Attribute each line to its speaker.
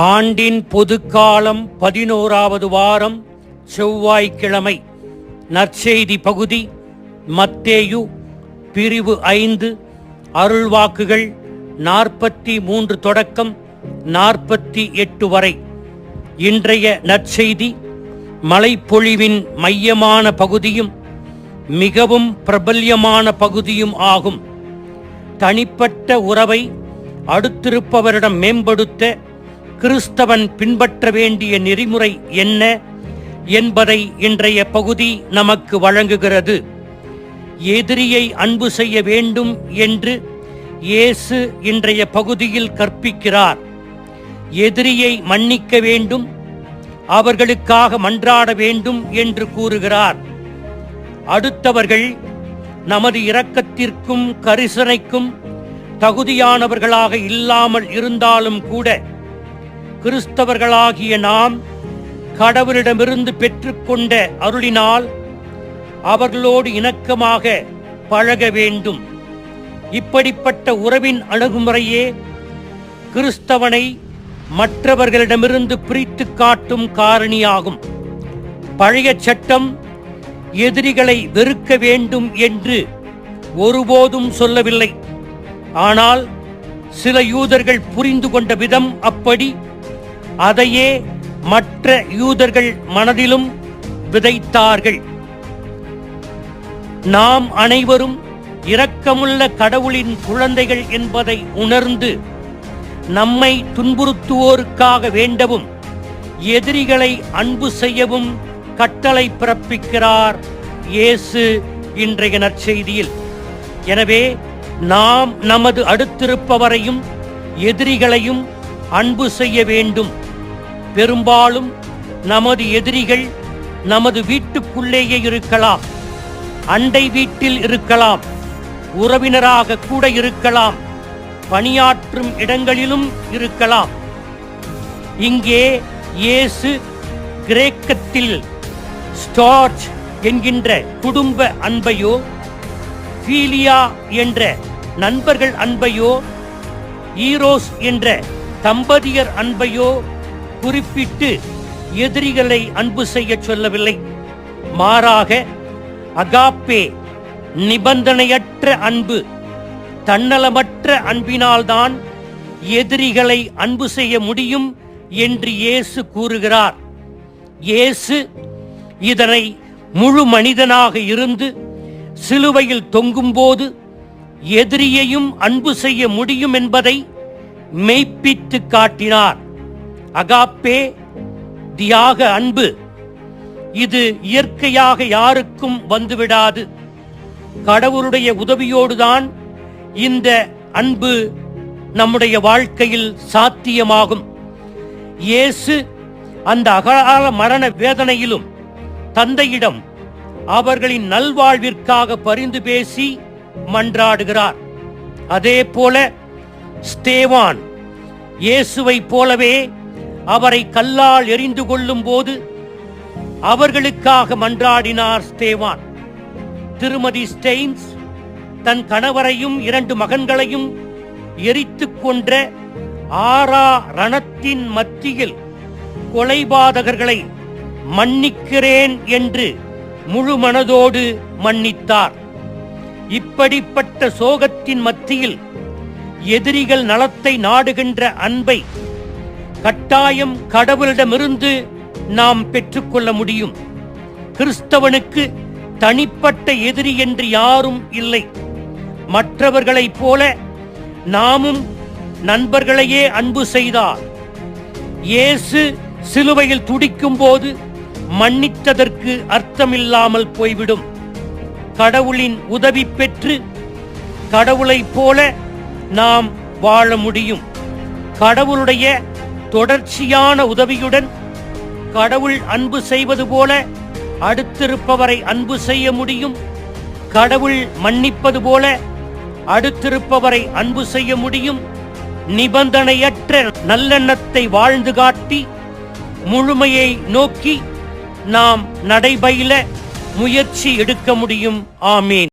Speaker 1: ஆண்டின் பொதுக்காலம் 11வது வாரம் செவ்வாய்க்கிழமை. நற்செய்தி பகுதி மத்தேயு பிரிவு 5 அருள்வாக்குகள் 43 தொடக்கம் 48 வரை. இன்றைய நற்செய்தி மழைப்பொழிவின் மையமான பகுதியும் மிகவும் பிரபல்யமான பகுதியும் ஆகும். தனிப்பட்ட உறவை அடுத்திருப்பவரிடம் மேம்படுத்த கிறிஸ்தவன் பின்பற்ற வேண்டிய நெறிமுறை என்ன என்பதை இன்றைய பகுதி நமக்கு வழங்குகிறது. எதிரியை அன்பு செய்ய வேண்டும் என்று இயேசு இன்றைய பகுதியில் கற்பிக்கிறார். எதிரியை மன்னிக்க வேண்டும், அவர்களுக்காக மன்றாட வேண்டும் என்று கூறுகிறார். அடுத்தவர்கள் நமது இரக்கத்திற்கும் கரிசனைக்கும் தகுதியானவர்களாக இல்லாமல் இருந்தாலும் கூட கிறிஸ்தவர்களாகிய நாம் கடவுளிடமிருந்து பெற்றுக்கொண்ட அருளினால் அவர்களோடு இணக்கமாக பழக வேண்டும். இப்படிப்பட்ட உறவின் அணுகுமுறையே கிறிஸ்தவனை மற்றவர்களிடமிருந்து பிரித்து காட்டும் காரணியாகும். பழைய சட்டம் எதிரிகளை வெறுக்க வேண்டும் என்று ஒருபோதும் சொல்லவில்லை. ஆனால் சில யூதர்கள் புரிந்து கொண்ட விதம் அப்படி. அதையே மற்ற யூதர்கள் மனதிலும் விதைத்தார்கள். நாம் அனைவரும் இரக்கமுள்ள கடவுளின் குழந்தைகள் என்பதை உணர்ந்து நம்மை துன்புறுத்துவோருக்காக வேண்டவும் எதிரிகளை அன்பு செய்யவும் கட்டளை பிறப்பிக்கிறார் இயேசு இன்றைய நற்செய்தியில். எனவே நாம் நமது அடுத்திருப்பவரையும் எதிரிகளையும் அன்பு செய்ய வேண்டும். பெரும்பாலும் நமது எதிரிகள் நமது வீட்டுக்குள்ளேயே இருக்கலாம், அண்டை வீட்டில் இருக்கலாம், உறவினராக கூட இருக்கலாம், பணியாற்றும் இடங்களிலும் இருக்கலாம். இங்கே இயேசு கிரேக்கத்தில் ஸ்டார்ச் என்கின்ற குடும்ப அன்பையோ ஃபீலியா என்ற நண்பர்கள் அன்பையோ ஈரோஸ் என்ற தம்பதியர் அன்பையோ குறிப்பிட்டு எதிரிகளை அன்பு செய்ய சொல்லவில்லை. மாறாக அகாப்பே நிபந்தனையற்ற அன்பு, தன்னலமற்ற அன்பினால்தான் எதிரிகளை அன்பு செய்ய முடியும் என்று இயேசு கூறுகிறார். இயேசு இதனை முழு மனிதனாக இருந்து சிலுவையில் தொங்கும்போது எதிரியையும் அன்பு செய்ய முடியும் என்பதை மெய்ப்பித்து காட்டினார். அகாப்பே தியாக அன்பு, இது இயற்கையாக யாருக்கும் வந்துவிடாது. கடவுளுடைய உதவியோடுதான் இந்த அன்பு நம்முடைய வாழ்க்கையில் சாத்தியமாகும். இயேசு அந்த அகால மரண வேதனையிலும் தந்தையிடம் அவர்களின் நல்வாழ்விற்காக பரிந்து பேசி மன்றாடுகிறார். அதே போல ஸ்தேவான் இயேசுவை போலவே அவரை கல்லால் எறிந்து கொள்ளும் போது அவர்களுக்காக மன்றாடினார் ஸ்தேவான். திருமதி ஸ்டெயின்ஸ் தன் கணவரையும் 2 மகன்களையும் எரித்து கொன்ற ஆரா ரணத்தின் மத்தியில் கொலைபாதகர்களை மன்னிக்கிறேன் என்று முழு மனதோடு மன்னித்தார். இப்படிப்பட்ட சோகத்தின் மத்தியில் எதிரிகள் நலத்தை நாடுகின்ற அன்பை கட்டாயம் கடவுளிடமிருந்து நாம் பெற்றுக்கொள்ள முடியும். கிறிஸ்தவனுக்கு தனிப்பட்ட எதிரி என்று யாரும் இல்லை. மற்றவர்களைப் போல நாமும் நண்பர்களையே அன்பு செய்தார். இயேசு சிலுவையில் துடிக்கும் போது மன்னித்ததற்கு அர்த்தமில்லாமல் போய்விடும். கடவுளின் உதவி பெற்று கடவுளைப் போல நாம் வாழ முடியும். கடவுளுடைய தொடர்ச்சியான உதவியுடன் கடவுள் அன்பு செய்வது போல அடுத்திருப்பவரை அன்பு செய்ய முடியும். கடவுள் மன்னிப்பது போல அடுத்திருப்பவரை அன்பு செய்ய முடியும். நிபந்தனையற்ற நல்லெண்ணத்தை வாழ்ந்து காட்டி முழுமையை நோக்கி நாம் நடைபயில முயற்சி எடுக்க முடியும். ஆமீன்.